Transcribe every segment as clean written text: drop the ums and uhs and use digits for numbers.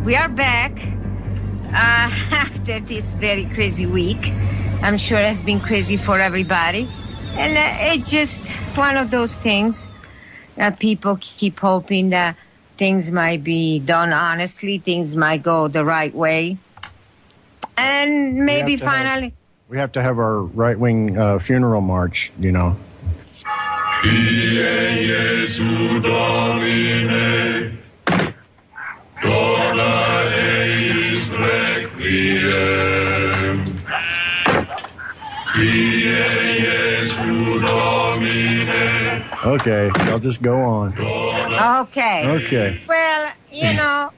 We are back after this very crazy week. I'm sure it has been crazy for everybody. And it's just one of those things that people keep hoping that things might be done honestly, things might go the right way. And maybe finally... We have to have our right-wing funeral march, you know. Okay, I'll just go on. Okay. Well, you know,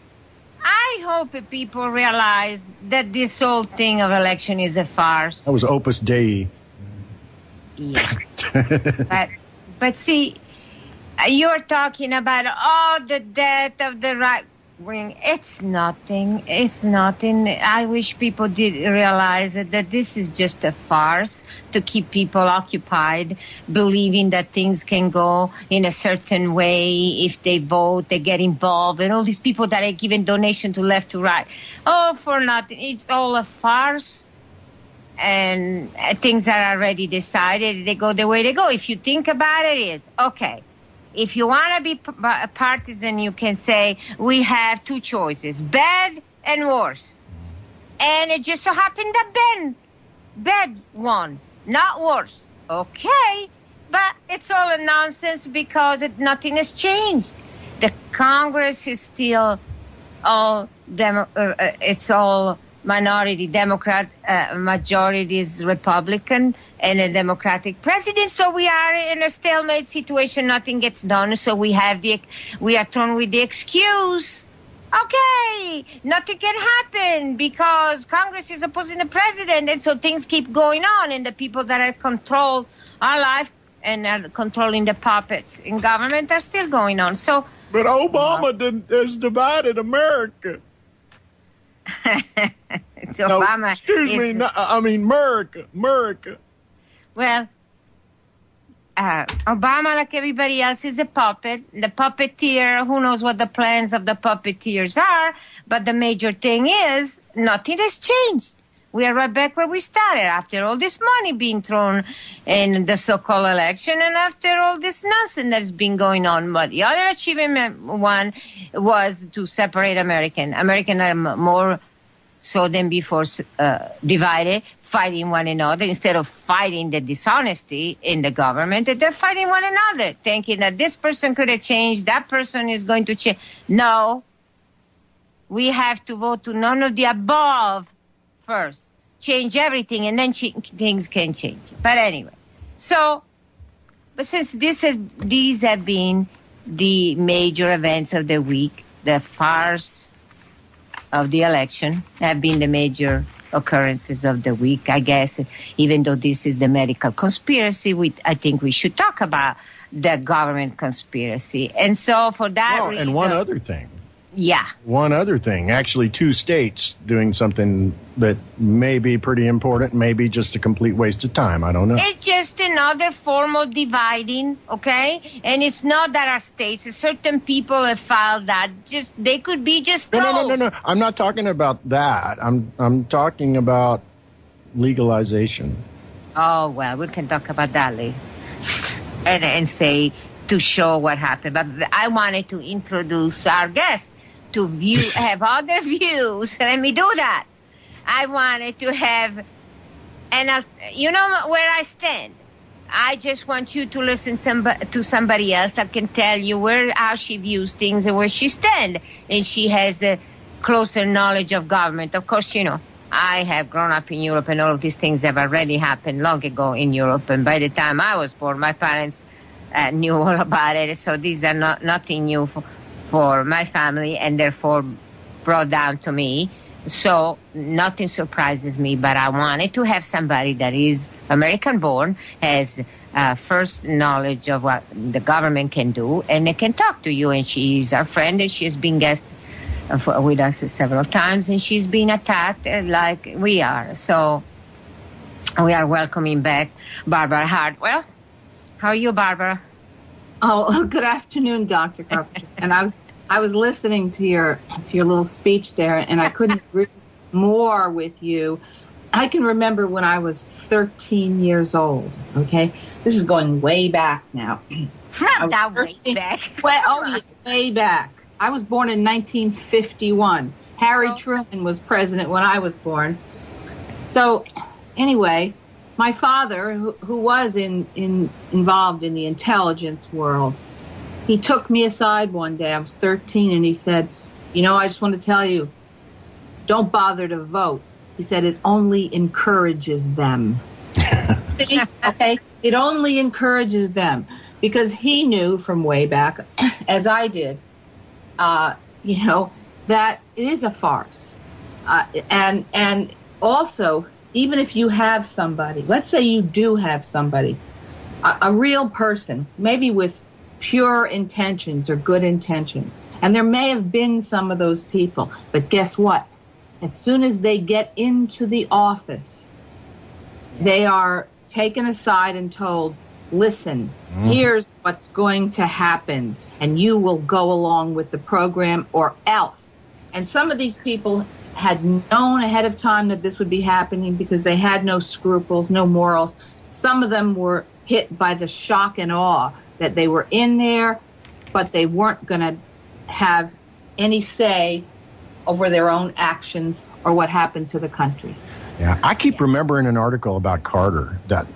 I hope people realize that this whole thing of election is a farce. That was Opus Dei. Yeah. But see, you're talking about, the death of the right wing. It's nothing. I wish people did realize that this is just a farce to keep people occupied, believing that things can go in a certain way. If they vote, they get involved, and all these people that are giving donation to left to right. Oh, for nothing. It's all a farce. And things are already decided. They go the way they go. If you think about it, is okay. If you want to be partisan, you can say we have two choices, bad and worse. And it just so happened that bad won, not worse. Okay, but it's all a nonsense because nothing has changed. The Congress is still it's all minority Democrat, majority is Republican, and a Democratic president. So we are in a stalemate situation. Nothing gets done. So we are thrown with the excuse. Okay, nothing can happen because Congress is opposing the president. And so things keep going on. And the people that have controlled our life and are controlling the puppets in government are still going on. So, but Obama has divided America. Obama America. Well, Obama, like everybody else, is a puppet. The puppeteer, who knows what the plans of the puppeteers are, but the major thing is nothing has changed. We are right back where we started after all this money being thrown in the so-called election and after all this nonsense that's been going on. But the other achievement one was to separate Americans are more so than before divided, fighting one another. Instead of fighting the dishonesty in the government, they're fighting one another, thinking that this person could have changed, that person is going to change. No, we have to vote to none of the above first. Change everything, and then things can change. But anyway, but since these have been the major events of the week, the farce of the election have been the major occurrences of the week. I guess even though this is the medical conspiracy, I think we should talk about the government conspiracy. And so for that reason... And one other thing. Yeah. One other thing. Actually, 2 states doing something that may be pretty important, maybe just a complete waste of time. I don't know. It's just another form of dividing, okay? And it's not that our states, certain people have filed that. They could be just trolls. No. I'm not talking about that. I'm talking about legalization. Oh, well, we can talk about that later. and say, to show what happened. But I wanted to introduce our guest to have other views. Let me do that. I wanted to have, you know where I stand. I just want you to listen to somebody else that can tell you how she views things and where she stands. And she has a closer knowledge of government. Of course, you know, I have grown up in Europe and all of these things have already happened long ago in Europe. And by the time I was born, my parents knew all about it. So these are nothing new for my family and therefore brought down to me. So nothing surprises me, but I wanted to have somebody that is American-born, has first knowledge of what the government can do, and they can talk to you. And she's our friend, and she has been guest with us several times, and she's been attacked like we are. So we are welcoming back Barbara Hartwell. How are you, Barbara? Oh, good afternoon, Dr. Carpenter. And I was I was listening to your little speech there, and I couldn't agree more with you. I can remember when I was 13 years old. Okay, this is going way back now. Not that way back. Way back. I was born in 1951. Harry Truman was president when I was born. So, anyway, my father, who was involved in the intelligence world, he took me aside one day. I was 13, and he said, I just want to tell you, don't bother to vote. He said, it only encourages them. See? Okay? It only encourages them. Because he knew from way back, as I did, that it is a farce. And also, even if you have somebody, let's say you do have somebody, a real person, maybe with pure intentions or good intentions, and there may have been some of those people, but guess what? As soon as they get into the office, they are taken aside and told, listen, here's what's going to happen, and you will go along with the program or else. And some of these people had known ahead of time that this would be happening because they had no scruples, no morals. Some of them were hit by the shock and awe that they were in there, but they weren't going to have any say over their own actions or what happened to the country. Yeah, I keep remembering an article about Carter that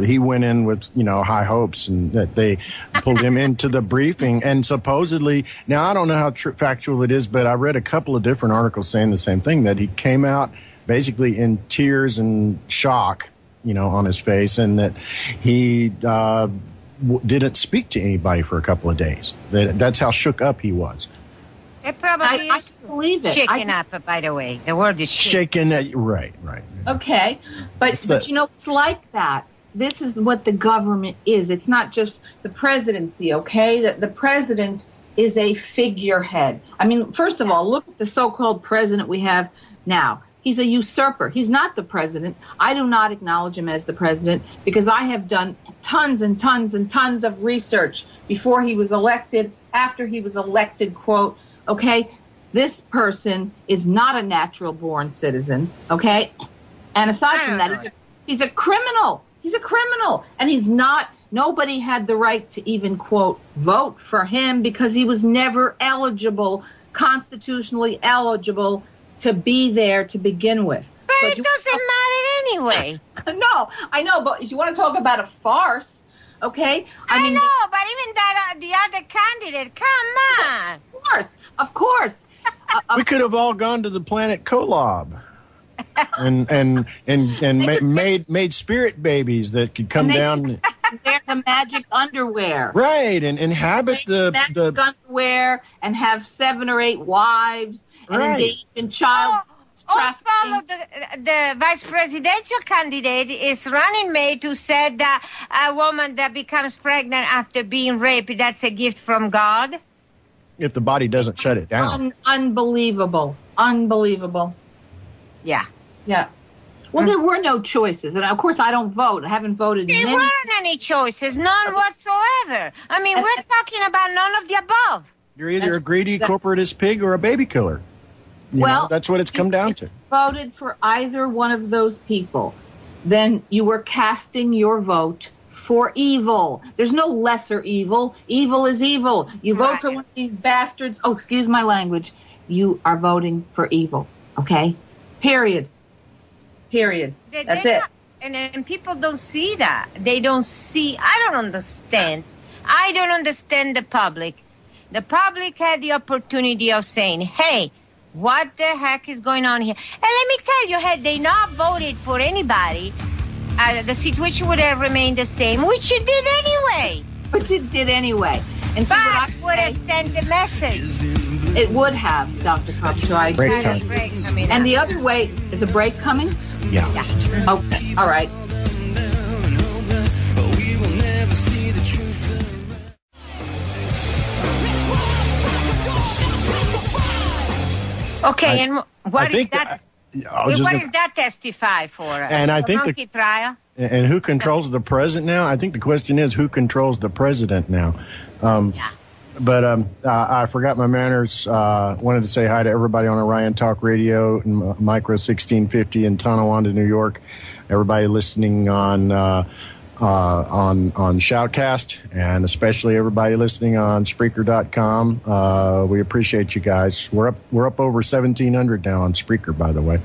he went in with, high hopes, and that they pulled him into the briefing. And supposedly, now I don't know how factual it is, but I read a couple of different articles saying the same thing, that he came out basically in tears and shock, on his face, and that he didn't speak to anybody for a couple of days. That's how shook up he was. It probably I is believe it. shaken up, by the way. The word is shaken. Right. Okay, but it's like that. This is what the government is. It's not just the presidency, okay? That the president is a figurehead. I mean, first of all, look at the so-called president we have now. He's a usurper. He's not the president. I do not acknowledge him as the president because I have done tons and tons and tons of research before he was elected, after he was elected, quote, okay? This person is not a natural-born citizen, okay? And aside from that, he's a criminal. He's a criminal. And he's not, nobody had the right to even, quote, vote for him because he was never eligible, constitutionally eligible to be there to begin with. But it doesn't matter anyway. No, I know, but if you want to talk about a farce, okay? I mean, know, but even that the other candidate, come on. Of course. We could have all gone to the planet Kolob and made spirit babies that could come down. Wear the magic underwear. Right, and inhabit the magic underwear and have 7 or 8 wives and engage in child trafficking. Follow the vice presidential candidate is running mate who said that a woman that becomes pregnant after being raped, that's a gift from God. If the body doesn't shut it down. Unbelievable. Yeah. Well, there were no choices. And, of course, I don't vote. I haven't voted. There weren't any choices. None whatsoever. I mean, we're talking about none of the above. You're either a greedy corporatist pig or a baby killer. You know, that's what it's come down to. Voted for either one of those people, then you were casting your vote for evil. There's no lesser evil. Evil is evil. You vote for one of these bastards. Oh, excuse my language. You are voting for evil. Okay? Period. That's it. And people don't see that. They don't see. I don't understand. I don't understand the public. The public had the opportunity of saying, hey, what the heck is going on here? And let me tell you, had they not voted for anybody, the situation would have remained the same, which it did anyway. And but would have sent a message. It would have, Dr. Krupp. So I agree. And the other way, is a break coming? Yeah. Okay. All right. Okay, and what is that? What does that testify for? And I think the trial. And who controls the president now? I think the question is, who controls the president now? But I forgot my manners. Wanted to say hi to everybody on Orion Talk Radio and Micro 1650 in Tonawanda, New York. Everybody listening on Shoutcast, and especially everybody listening on Spreaker.com. We appreciate you guys. We're up over 1,700 now on Spreaker, by the way.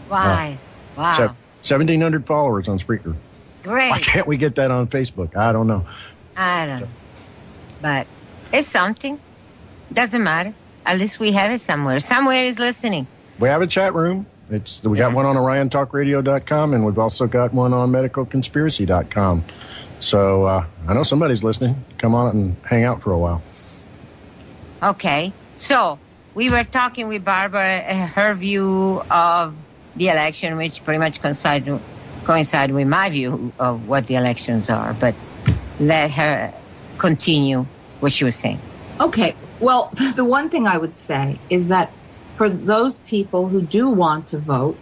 Why? Wow. 1,700 followers on Spreaker. Great. Why can't we get that on Facebook? I don't know. I don't know. But it's something. Doesn't matter. At least we have it somewhere. Somewhere is listening. We have a chat room. We got one on OrionTalkRadio.com, and we've also got one on MedicalConspiracy.com. So I know somebody's listening. Come on and hang out for a while. Okay. So we were talking with Barbara, her view of the election, which pretty much coincide with my view of what the elections are. But let her continue what she was saying. Okay. Well, the one thing I would say is that for those people who do want to vote,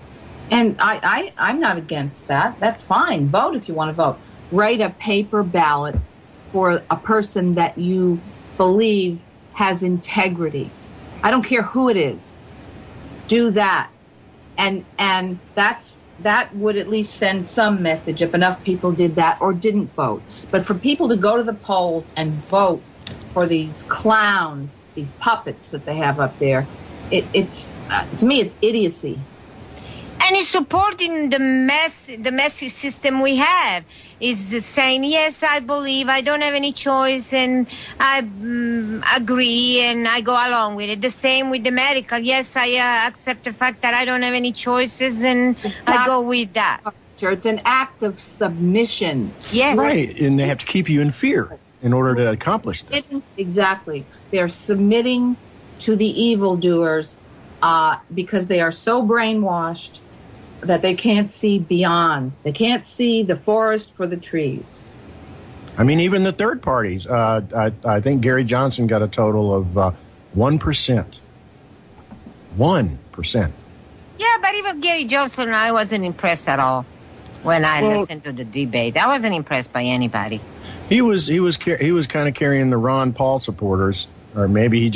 and I'm not against that. That's fine. Vote if you want to vote. Write a paper ballot for a person that you believe has integrity. I don't care who it is. Do that. And that would at least send some message if enough people did that or didn't vote. But for people to go to the polls and vote for these clowns, these puppets that they have up there, it's to me, it's idiocy. And it's supporting the messy system we have. Is saying, yes, I believe, I don't have any choice, and I agree, and I go along with it. The same with the medical. Yes, I accept the fact that I don't have any choices, and I go with that. It's an act of submission. Yes. Right, and they have to keep you in fear in order to accomplish that. Exactly. They're submitting to the evildoers because they are so brainwashed that they can't see beyond. They can't see the forest for the trees. I mean, even the third parties. I think Gary Johnson got a total of 1%. 1%. Yeah, but even Gary Johnson, I wasn't impressed at all when I listened to the debate. I wasn't impressed by anybody. He was kind of carrying the Ron Paul supporters, or maybe he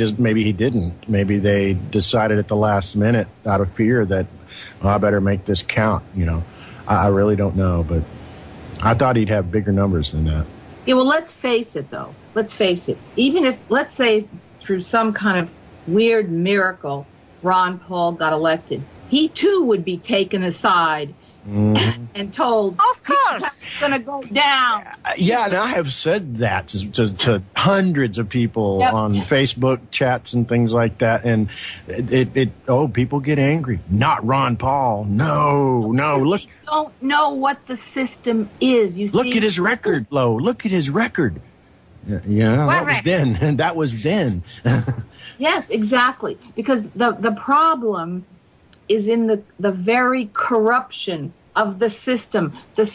didn't. Maybe they decided at the last minute out of fear that, well, I better make this count. You know, I really don't know, but I thought he'd have bigger numbers than that. Yeah, well, let's face it, though. Let's face it. Even if, let's say, through some kind of weird miracle, Ron Paul got elected, he too would be taken aside and told, of course, it's going to go down. Yeah, and I have said that to hundreds of people on Facebook chats and things like that, and people get angry. Not Ron Paul. No. Look, you don't know what the system is. Look at his record, Lo. Look at his record. Yeah, that was then. Yes, exactly. Because the problem is in the very corruption of the system. The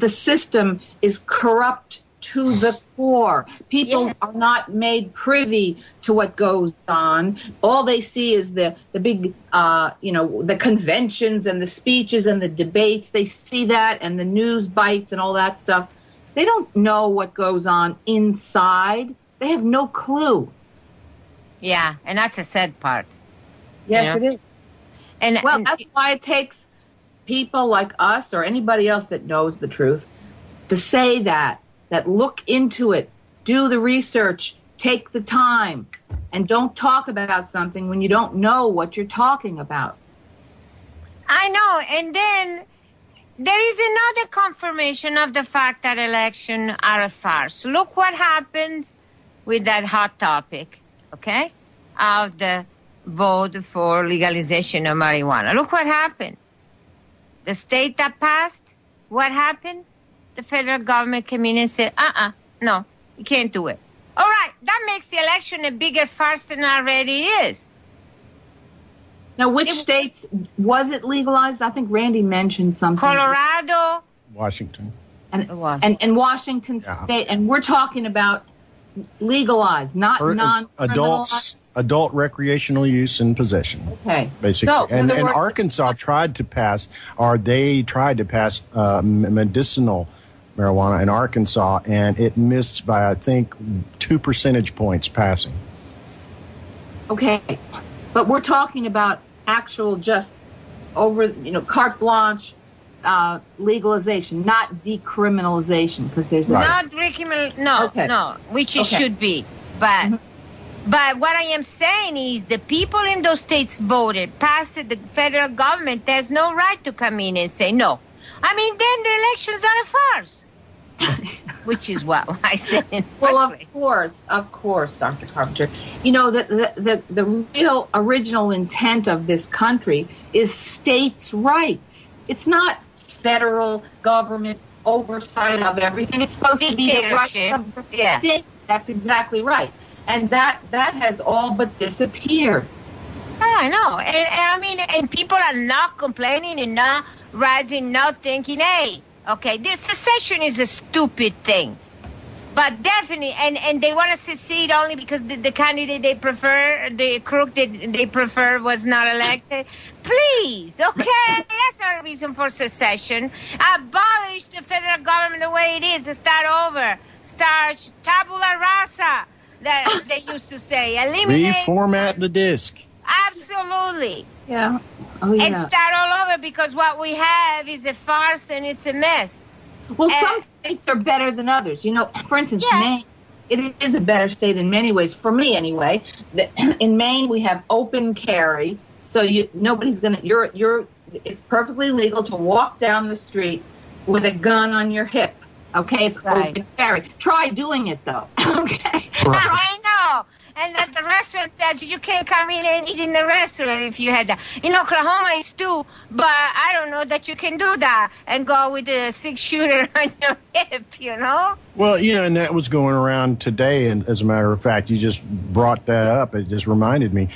system is corrupt to the core. People are not made privy to what goes on. All they see is the big, the conventions and the speeches and the debates. They see that and the news bites and all that stuff. They don't know what goes on inside. They have no clue. Yeah, and that's a sad part. Yes, it is. And that's why it takes people like us or anybody else that knows the truth to say that look into it, do the research, take the time, and don't talk about something when you don't know what you're talking about. I know. And then there is another confirmation of the fact that elections are a farce. Look what happens with that hot topic, okay, of the vote for legalization of marijuana. Look what happened. The state that passed, what happened? The federal government came in and said, no, you can't do it. All right, that makes the election a bigger farce than it already is. Now, which states was it legalized? I think Randy mentioned something. Colorado. Washington. And Washington State. And we're talking about legalized, not non-criminalized. Adult recreational use and possession. Okay. Basically. So, and Arkansas tried to pass medicinal marijuana in Arkansas, and it missed by, I think, 2 percentage points passing. Okay, but we're talking about actual just over, carte blanche legalization, not decriminalization, because there's not no, which it should be, but. But what I am saying is the people in those states voted, passed it, the federal government has no right to come in and say no. I mean, then the elections are a farce, which is what I said. Well, of course, Dr. Carpenter. The real original intent of this country is states' rights. It's not federal government oversight of everything. It's supposed to be the rights of the state. That's exactly right. And that has all but disappeared. Oh, I know. And I mean, and people are not complaining and not rising, not thinking, hey, okay, this secession is a stupid thing. But definitely, and they want to secede only because the candidate they prefer, the crook they prefer was not elected. Please, okay? That's not a reason for secession. Abolish the federal government the way it is. Start over. Start tabula rasa. That they used to say. Eliminate. Reformat the disc. Absolutely. Yeah. Oh, yeah. And start all over because what we have is a farce and it's a mess. Well, some states are better than others. For instance, Maine, it is a better state in many ways, for me anyway. In Maine, we have open carry. So nobody's going to, it's perfectly legal to walk down the street with a gun on your hip. Okay, it's open carry. Try doing it, though. Okay. I know. And at the restaurant, you can't come in and eat in the restaurant if you had that. In Oklahoma, it's too, but I don't know that you can do that and go with a 6-shooter on your hip, Well, and that was going around today, and as a matter of fact, you just brought that up. It just reminded me.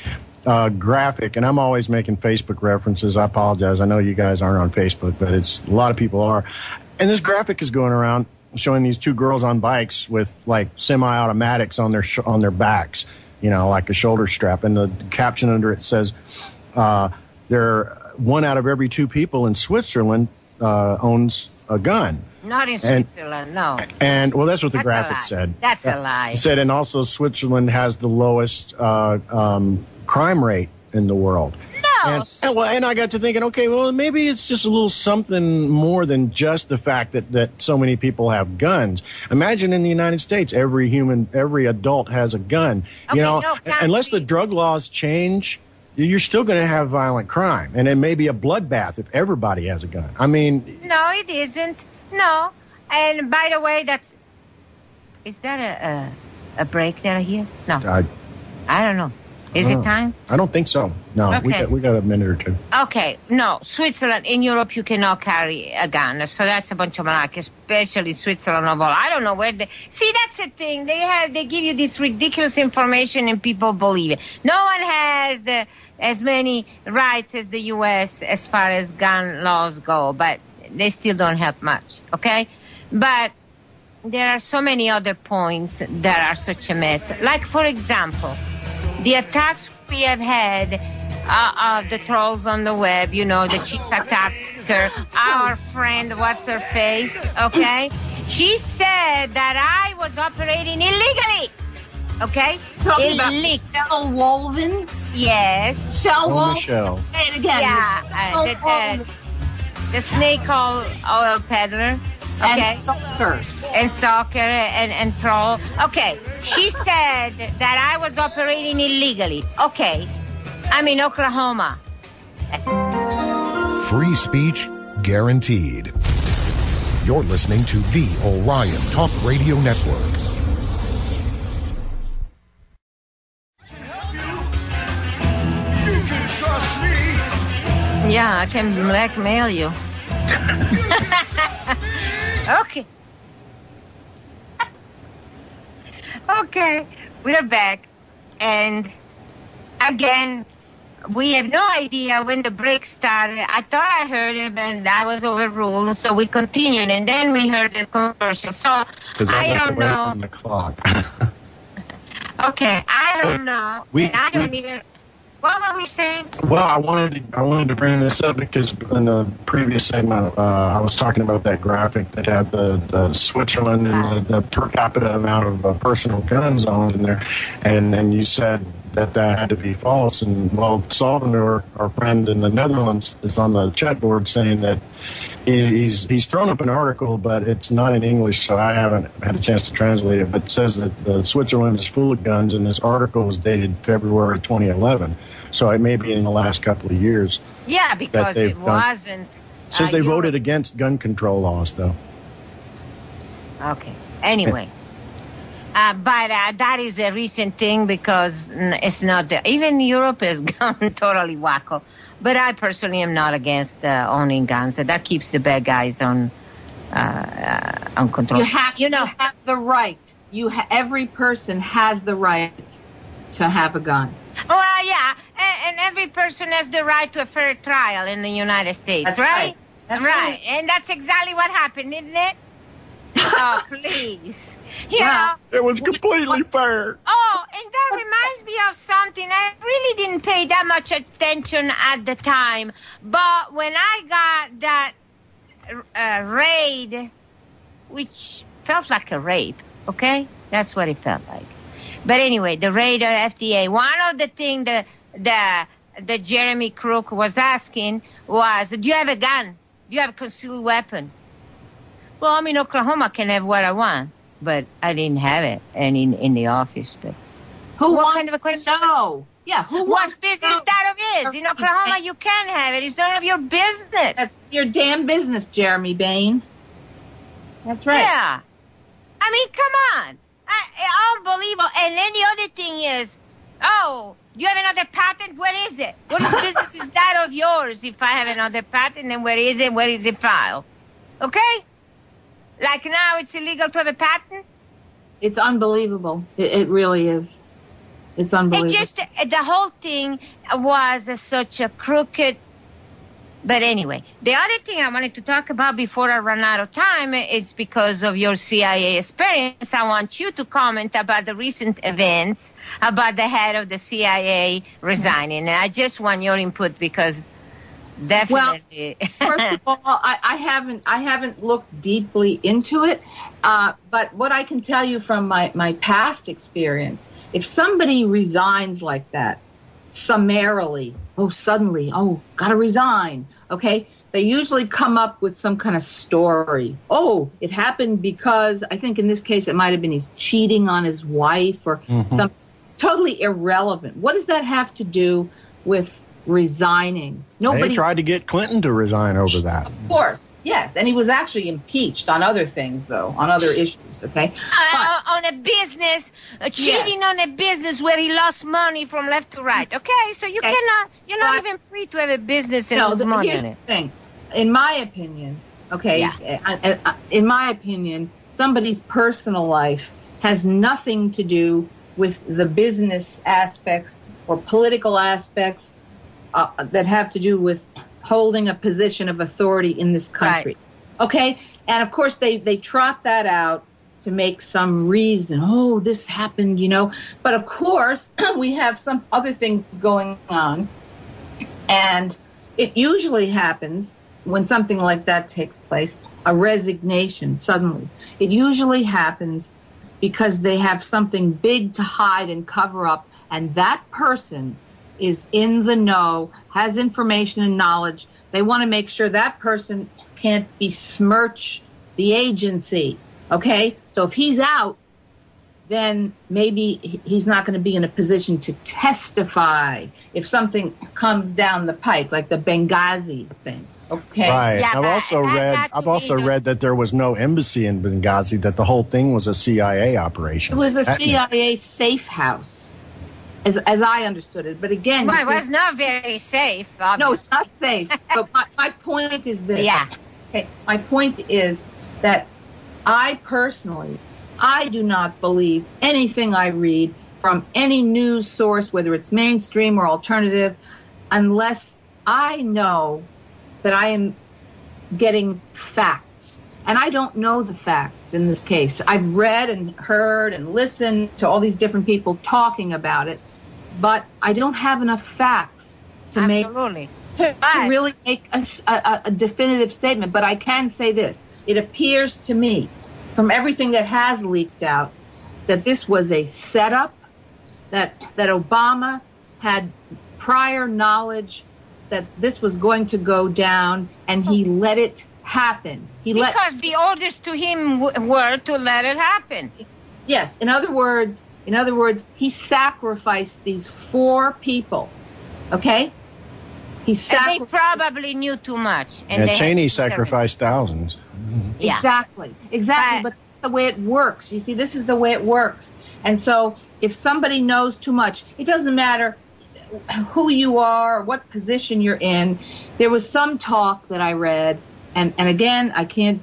Graphic, and I'm always making Facebook references. I apologize. I know you guys aren't on Facebook, but a lot of people are. And this graphic is going around showing these 2 girls on bikes with like semi-automatics on their backs, like a shoulder strap. And the caption under it says, "There 1 out of every 2 people in Switzerland owns a gun." Not in Switzerland, no. And well, that's what the graphic said. That's a lie. It said, and also Switzerland has the lowest crime rate in the world. And I got to thinking, okay, well, maybe it's just a little something more than just the fact that so many people have guns. Imagine in the United States, every adult has a gun. Unless the drug laws change, you're still going to have violent crime. And it may be a bloodbath if everybody has a gun. I mean... No, it isn't. No. And by the way, is that a break that I hear? No. I don't know. Is it time? I don't think so. No, okay. we got a minute or two. Okay, no, Switzerland, in Europe, you cannot carry a gun, so that's a bunch of malarkey, especially Switzerland of all. I don't know where see, that's the thing. They give you this ridiculous information and people believe it. No one has as many rights as the U.S. as far as gun laws go, but they still don't have much, okay? But there are so many other points that are such a mess. Like, for example, the attacks we have had of the trolls on the web, the chief attacker, our friend, what's her face, okay? She said that I was operating illegally, okay? Talking about Michelle Wolven? Yes. Michelle Wolven? Michelle. Say it again. Yeah, the snake oil peddler. Okay. And stalker and troll. Okay. She said that I was operating illegally. Okay. I'm in Oklahoma. Free speech guaranteed. You're listening to the Orion Talk Radio Network. You can trust me. Yeah, I can blackmail you. Okay. Okay, we're back. And again, we have no idea when the break started. I thought I heard it, and I was overruled, so we continued. And then we heard the commercial. So I don't know. From the clock. Okay, I don't know. What were we saying? Well, I wanted to bring this up because in the previous segment, I was talking about that graphic that had the Switzerland and the per capita amount of personal guns owned in there, and you said that had to be false. And well, Salvador, our friend in the Netherlands, is on the chat board saying that he's thrown up an article, but it's not in English, so I haven't had a chance to translate it. But it says that Switzerland is full of guns, and this article was dated February 2011, so it may be in the last couple of years. Yeah, because it wasn't. It says they voted against gun control laws, though. Okay. Anyway. But that is a recent thing because it's not even Europe has gone totally wacko. But I personally am not against owning guns. That keeps the bad guys on control. You have the right. Every person has the right to have a gun. Well, yeah, and every person has the right to a fair trial in the United States, That's right? That's right. And that's exactly what happened, isn't it? Oh, please. You know. It was completely fair. Oh, and that reminds me of something. I really didn't pay that much attention at the time. But when I got that raid, which felt like a rape, okay? That's what it felt like. But anyway, the raid of FDA, one of the things the Jeremy Crook was asking was, do you have a gun? Do you have a concealed weapon? Well, I'm in Oklahoma, can have what I want, but I didn't have it, and in the office. But what kind of a question? No. Yeah, what business that of is? In Oklahoma, you can have it. It's none of your business. That's your damn business, Jeremy Bain. That's right. Yeah. I mean, come on. Unbelievable. And then the other thing is, oh, you have another patent? What is it? What business is that of yours? If I have another patent, then where is it? Where is it filed? Okay? Like now it's illegal to have a patent? It's unbelievable. It really is. It's unbelievable. It just, the whole thing was such a crooked... But anyway, the other thing I wanted to talk about before I run out of time is because of your CIA experience. I want you to comment about the recent events about the head of the CIA resigning. And I just want your input because definitely... Well, first of all, I haven't looked deeply into it. But what I can tell you from my past experience, if somebody resigns like that, summarily, suddenly, gotta resign, okay? They usually come up with some kind of story. Oh, it happened because, I think in this case it might have been he's cheating on his wife or some totally irrelevant. What does that have to do with resigning? They tried to get Clinton to resign over that. Of course, yes. And he was actually impeached on other things, though, on other issues, okay? On a business, cheating on a business where he lost money from left to right, okay? So you're not even free to have a business and lose money here's in it. The thing. In my opinion, okay, in my opinion, somebody's personal life has nothing to do with the business aspects or political aspects that have to do with holding a position of authority in this country. Right. Okay? And of course they trot that out to make some reason. Oh, this happened, But of course, we have some other things going on. And it usually happens when something like that takes place, a resignation suddenly. It usually happens because they have something big to hide and cover up, and that person is in the know, has information and knowledge. They want to make sure that person can't besmirch the agency, okay? So if he's out, then maybe he's not going to be in a position to testify if something comes down the pike, like the Benghazi thing, okay? Right. Yeah, I've also read that there was no embassy in Benghazi, that the whole thing was a CIA operation. It was a CIA safe house. As I understood it, but again, well, it was not very safe. Obviously. No, it's not safe. But my point is this. Yeah. Okay. My point is that I do not believe anything I read from any news source, whether it's mainstream or alternative, unless I know that I am getting facts. And I don't know the facts in this case. I've read and heard and listened to all these different people talking about it. but I don't have enough facts to Absolutely. to really make a definitive statement. But I can say this. It appears to me, from everything that has leaked out, that this was a setup, that Obama had prior knowledge that this was going to go down, and he let it happen. Because the orders to him were to let it happen. Yes. In other words, he sacrificed these 4 people. Okay? And they probably knew too much. And Cheney sacrificed thousands. Yeah. Exactly. But that's the way it works. You see, this is the way it works. And so if somebody knows too much, it doesn't matter who you are, what position you're in. There was some talk that I read, and again, I can't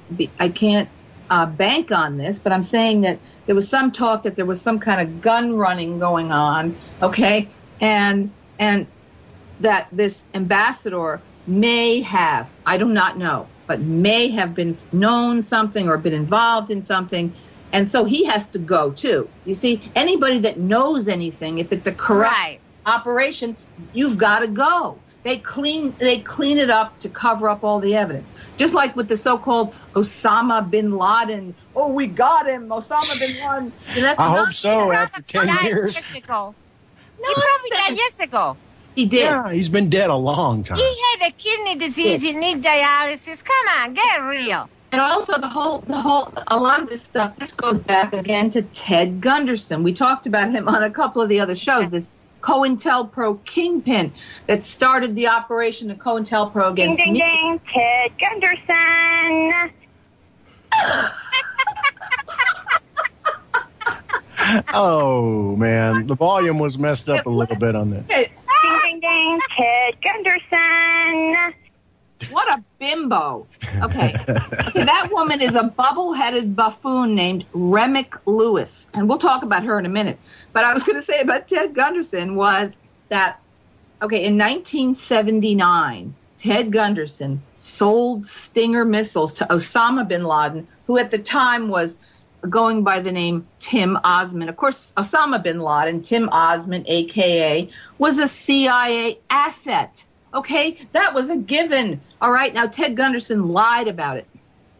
bank on this, but I'm saying that there was some talk that there was some kind of gun running going on, okay, and that this ambassador may have, I do not know, but may have been known something or been involved in something, and so he has to go too. You see, anybody that knows anything, if it's a corrupt operation, you've got to go. They clean it up to cover up all the evidence. Just like with the so-called Osama bin Laden. Oh, we got him, Osama bin Laden. I hope so. After 10 years. He probably died years ago. He did. Yeah, he's been dead a long time. He had a kidney disease. He needs dialysis. Come on, get real. And also a lot of this stuff, this goes back again to Ted Gunderson. We talked about him on a couple of the other shows. This COINTELPRO kingpin that started the operation of COINTELPRO against ding, ding, ding, Ted Gunderson. Oh, man. The volume was messed up a little bit on that. Ding, ding, ding, Ted Gunderson. What a bimbo. Okay, that woman is a bubble-headed buffoon named Remick Lewis. And we'll talk about her in a minute. But I was going to say about Ted Gunderson was that, okay, in 1979, Ted Gunderson sold Stinger missiles to Osama bin Laden, who at the time was going by the name Tim Osman. Of course, Osama bin Laden, Tim Osman, a.k.a., was a CIA asset. Okay, that was a given. All right, now Ted Gunderson lied about it.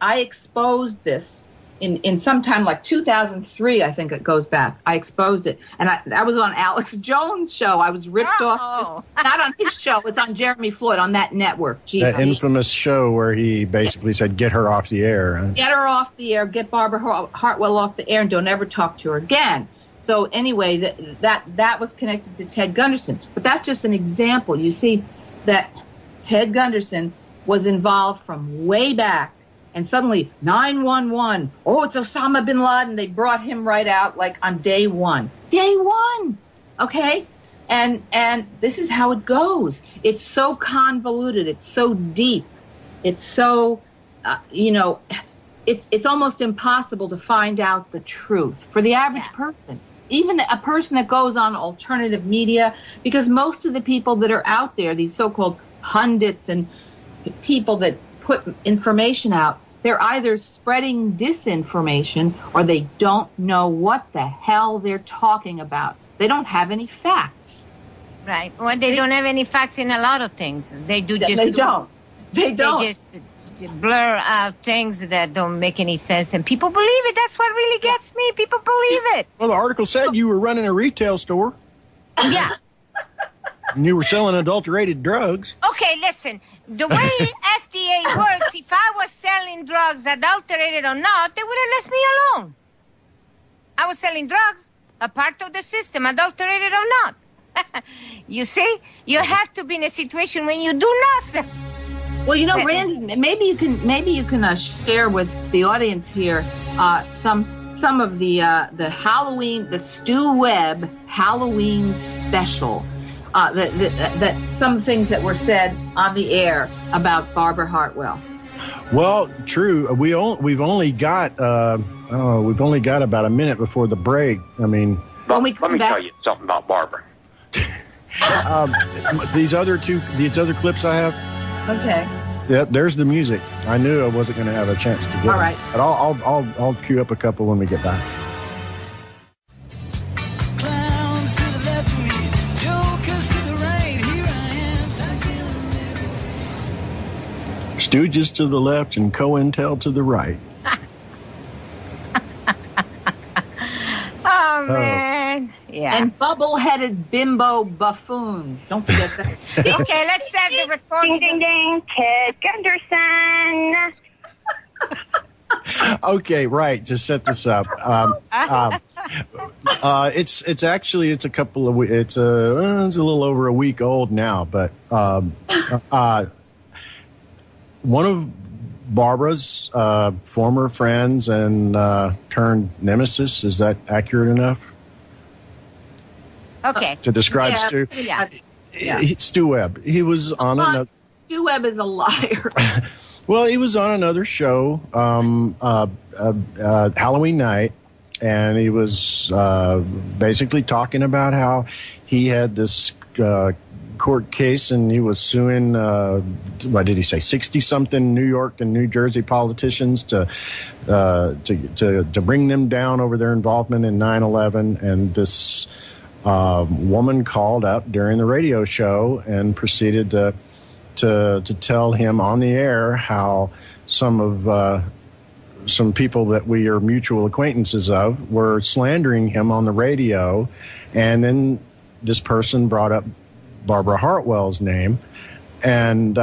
I exposed this in sometime like 2003, I think it goes back. I exposed it. And that was on Alex Jones' show. I was ripped off. Not on his show. It's on Jeremy Floyd on that network. Jeez. That infamous show where he basically said, get her off the air. Huh? Get her off the air. Get Barbara Hartwell off the air and don't ever talk to her again. So anyway, that was connected to Ted Gunderson. But that's just an example. You see that Ted Gunderson was involved from way back. And suddenly, 911, oh, it's Osama bin Laden. They brought him right out like on day one. Day one, okay? And this is how it goes. It's so convoluted. It's so deep. It's so, it's almost impossible to find out the truth for the average person. Even a person that goes on alternative media, because most of the people that are out there, these so-called pundits and people that put information out, they're either spreading disinformation or they don't know what the hell they're talking about. They don't have any facts. Right. Well, they don't have any facts in a lot of things. They do just... They don't. They just blur out things that don't make any sense, and people believe it. That's what really gets me. People believe it. Well, the article said you were running a retail store. Yeah. And you were selling adulterated drugs. Okay, listen. The way FDA works, if I was selling drugs, adulterated or not, they would have left me alone. I was selling drugs, a part of the system, adulterated or not. You see? You have to be in a situation when you do not. Well, Randy, maybe you can share with the audience here some of the Halloween, the Stu Webb Halloween special. That some things that were said on the air about Barbara Hartwell. Well, true. We've only got about a minute before the break. I mean, let me tell you something about Barbara. these other clips I have. Okay. Yeah, there's the music. I knew I wasn't going to have a chance to get all right. But I'll cue up a couple when we get back. Clowns to the left of me, Stooges to the left and COINTEL to the right. Oh, man. Yeah. And bubble-headed bimbo buffoons. Don't forget that. Okay, let's have the recording. Ding, ding, ding. Ted Gunderson. Okay, right. To set this up, it's actually a couple of it's a little over a week old now, but one of Barbara's former friends and turned nemesis, is that accurate enough? Okay. To describe Stu? Yeah. Stu Webb. He was on another. Stu Webb is a liar. Well, he was on another show, Halloween night, and he was basically talking about how he had this court case and he was suing, what did he say, 60-something New York and New Jersey politicians to bring them down over their involvement in 9/11. And this woman called up during the radio show and proceeded to tell him on the air how some people that we are mutual acquaintances of were slandering him on the radio. And then this person brought up Barbara Hartwell's name and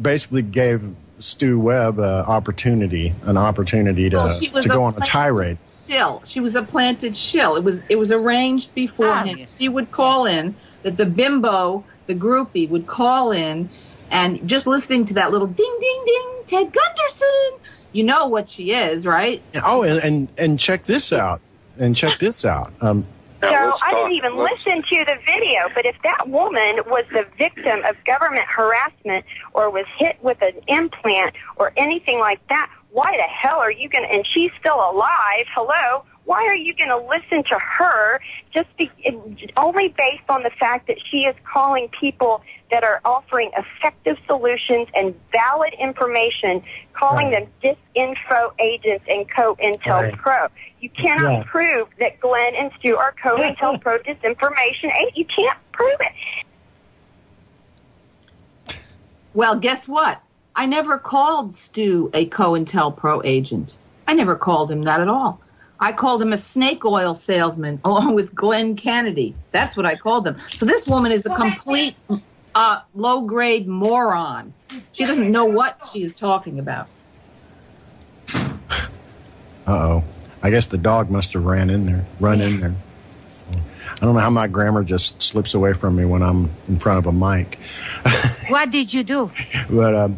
basically gave Stu Webb an opportunity to go on a tirade. She was a planted shill. It was arranged beforehand. She would call in, that the bimbo, the groupie, would call in, and just listening to that little ding, ding, ding, Ted Gunderson, you know what she is, right? Oh, and check this out. So I didn't even listen to the video, but if that woman was the victim of government harassment or was hit with an implant or anything like that, why the hell are you going to, and she's still alive, hello, why are you going to listen to her only based on the fact that she is calling people that are offering effective solutions and valid information, calling them disinfo agents and COINTELPRO? You cannot prove that Glenn and Stu are COINTELPRO disinformation agents. You can't prove it. Well, guess what? I never called Stu a COINTELPRO agent. I never called him that at all. I called him a snake oil salesman along with Glenn Kennedy. That's what I called him. So this woman is a complete low-grade moron. She doesn't know what she's talking about. Uh-oh. I guess the dog must have run in there. I don't know how my grammar just slips away from me when I'm in front of a mic. What did you do? But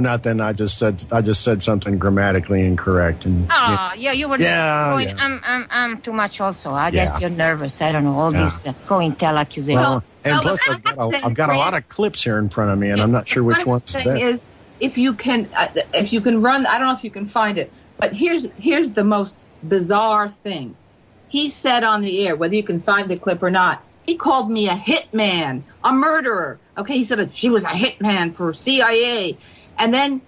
nothing. I just said something grammatically incorrect. And you were going. Yeah. I'm too much. Also, I guess you're nervous. I don't know all these COINTEL accusations. Well, and plus I've got a lot of clips here in front of me, and I'm not sure which one's best. Is if you can run. I don't know if you can find it, but here's the most bizarre thing. He said on the air, whether you can find the clip or not, he called me a hitman, a murderer. Okay, he said she was a hitman for CIA. And then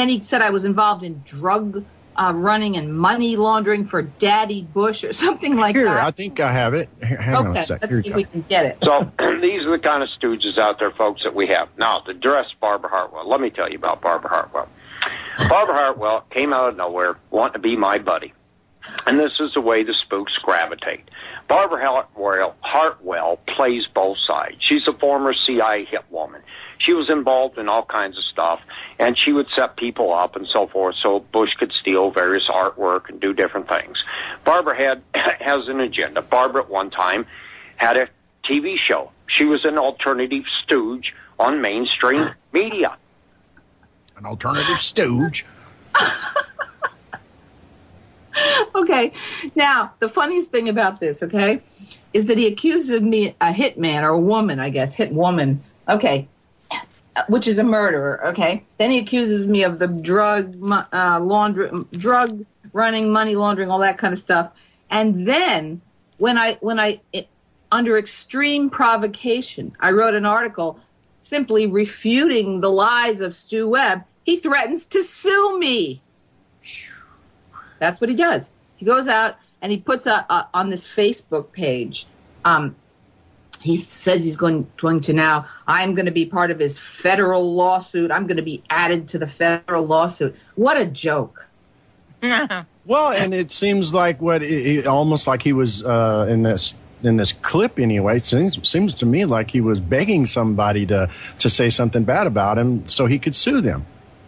he said I was involved in drug running and money laundering for Daddy Bush or something like that. I think I have it. Hang on a sec. Let's see if we can get it. So these are the kind of stooges out there, folks, that we have. Now, to address Barbara Hartwell, let me tell you about Barbara Hartwell. Barbara Hartwell came out of nowhere wanting to be my buddy. And this is the way the spooks gravitate. Barbara Hartwell plays both sides. She's a former CIA hit woman. She was involved in all kinds of stuff, and she would set people up and so forth so Bush could steal various artwork and do different things. Barbara has an agenda. Barbara at one time had a TV show. She was an alternative stooge on mainstream media. An alternative stooge? Okay, now, the funniest thing about this, okay, is that he accuses me a hitman, or a woman, I guess, hit woman, okay, which is a murderer, okay? Then he accuses me of the drug running, money laundering, all that kind of stuff. And then, when I under extreme provocation, I wrote an article simply refuting the lies of Stu Webb, he threatens to sue me. That's what he does. He goes out and he puts on this Facebook page. he says he's going to now, I'm going to be part of his federal lawsuit. I'm going to be added to the federal lawsuit. What a joke. Well, and it seems like almost like he was in this clip anyway. It seems to me like he was begging somebody to say something bad about him so he could sue them.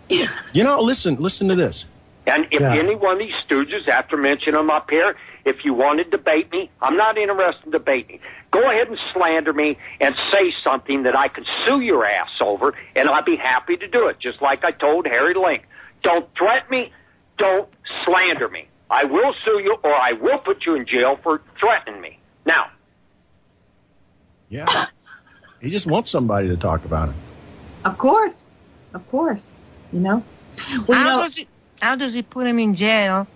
You know, listen to this. And if any one of these stooges, after mentioning them up here, if you want to debate me, I'm not interested in debating. Go ahead and slander me and say something that I can sue your ass over, and I'll be happy to do it, just like I told Harry Link. Don't threaten me. Don't slander me. I will sue you, or I will put you in jail for threatening me. Now. Yeah. He just wants somebody to talk about it. Of course. You know. Well, how does he put him in jail?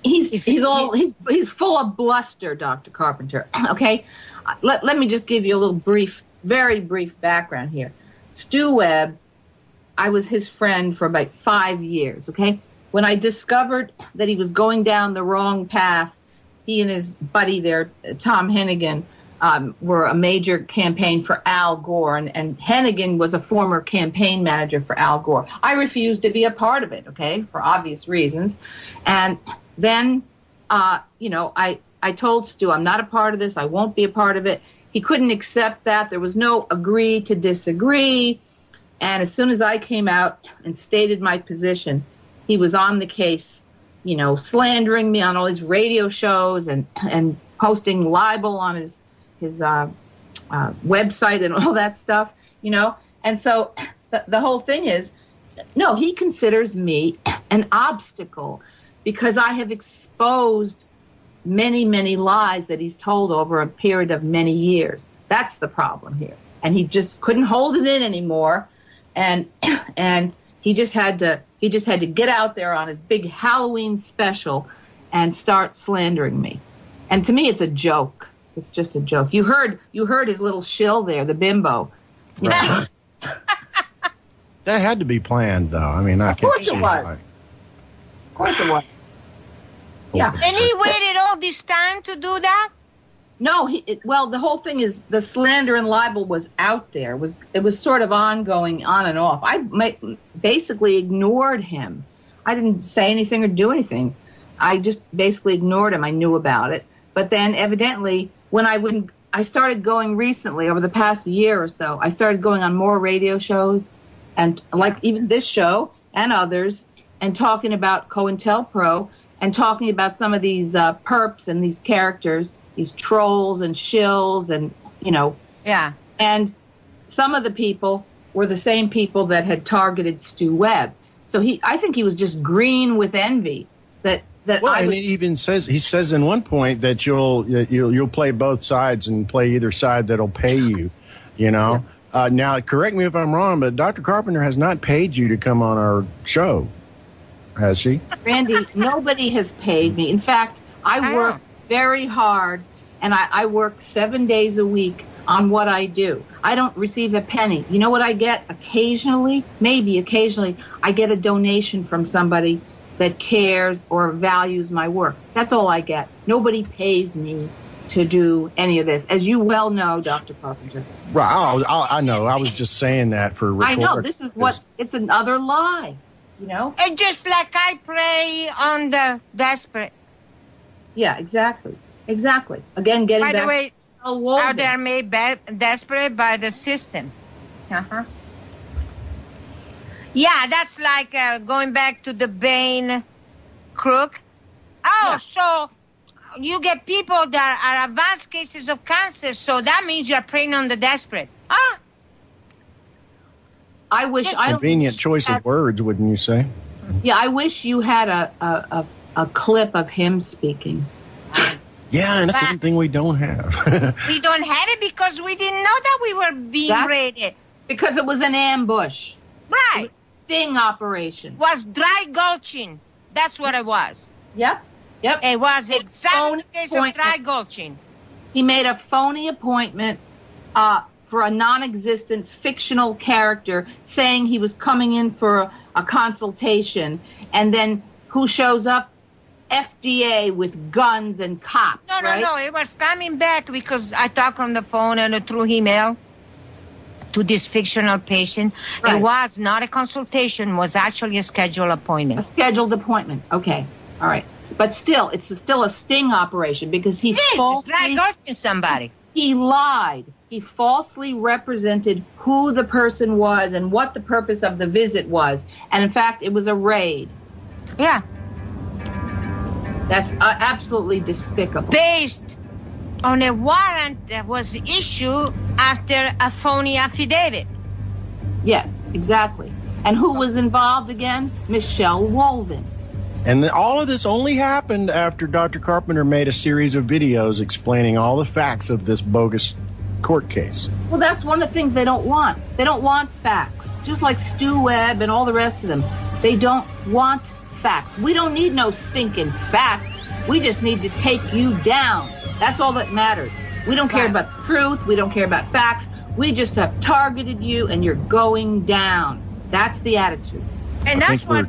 He's full of bluster, Dr. Carpenter. Okay, let me just give you a little very brief background here. Stu Webb, I was his friend for about 5 years. Okay, when I discovered that he was going down the wrong path, he and his buddy there, Tom Hennigan, were a major campaign for Al Gore, and Hennigan was a former campaign manager for Al Gore. I refused to be a part of it, okay, for obvious reasons. And then, I told Stu, I'm not a part of this. I won't be a part of it. He couldn't accept that. There was no agree to disagree. And as soon as I came out and stated my position, he was on the case, slandering me on all his radio shows and posting libel on his website and all that stuff, And so the whole thing is, no, he considers me an obstacle because I have exposed many, many lies that he's told over a period of many years. That's the problem here. And he just couldn't hold it in anymore. And he just had to get out there on his big Halloween special and start slandering me. And to me, it's a joke. It's just a joke. You heard his little shill there, the bimbo. Right. That had to be planned, though. I mean, I can't see it was. Of course it was. Yeah. And he waited all this time to do that? No, the whole thing is the slander and libel was out there. It was sort of ongoing, on and off. I basically ignored him. I didn't say anything or do anything. I just basically ignored him. I knew about it. But then evidently, when I started going recently, over the past year or so, I started going on more radio shows, and like even this show and others, and talking about COINTELPRO, and talking about some of these perps and these characters, these trolls and shills and, Yeah. And some of the people were the same people that had targeted Stu Webb. So I think he was just green with envy that and it even says in one point that you'll play both sides and play either side that'll pay you, Yeah. Now, correct me if I'm wrong, but Dr. Carpenter has not paid you to come on our show, has she? Randy, nobody has paid me. In fact, I work very hard, and I work 7 days a week on what I do. I don't receive a penny. You know what I get occasionally? Maybe occasionally, I get a donation from somebody that cares or values my work. That's all I get. Nobody pays me to do any of this, as you well know, Dr. Carpenter. Right, I know. I was just saying that for record. I know. This is it's another lie, And just like I prey on the desperate. Yeah, exactly. Again, getting back. By the way, how they're made desperate by the system. Uh-huh. Yeah, that's like going back to the Bain crook. So you get people that are advanced cases of cancer, so that means you're preying on the desperate. I wish convenient choice of words, wouldn't you say? Yeah, I wish you had a clip of him speaking. Yeah, and that's one thing we don't have. We don't have it because we didn't know that we were being raided. Because it was an ambush. Right. It was a sting operation. Was dry gulching. That's what it was. Yep. It was exactly the case of dry gulching. He made a phony appointment for a non-existent fictional character saying he was coming in for a consultation, and then who shows up? FDA with guns and cops, right? No. It was coming back because I talked on the phone and through email to this fictional patient. Right. It was not a consultation, was actually a scheduled appointment. A scheduled appointment. Okay. All right. But still, it's still a sting operation because he Like hurting somebody. He lied. He falsely represented who the person was and what the purpose of the visit was. And in fact, it was a raid. Yeah. That's absolutely despicable. Based on a warrant that was issued after a phony affidavit. Yes, exactly. And who was involved again? Michelle Walden. And all of this only happened after Dr. Carpenter made a series of videos explaining all the facts of this bogus court case. Well, that's one of the things they don't want. They don't want facts. Just like Stu Webb and all the rest of them. They don't want facts. We don't need no stinking facts. We just need to take you down. That's all that matters. We don't care about the truth. We don't care about facts. We just have targeted you and you're going down. That's the attitude. And that's what...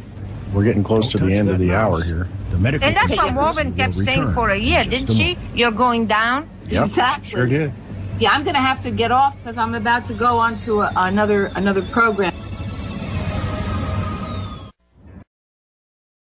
We're getting close to the end of the hour here. The medical and that's what Morgan kept saying for a year, didn't she? You're going down? Yep, exactly. sure did. Yeah, I'm going to have to get off because I'm about to go on to another program.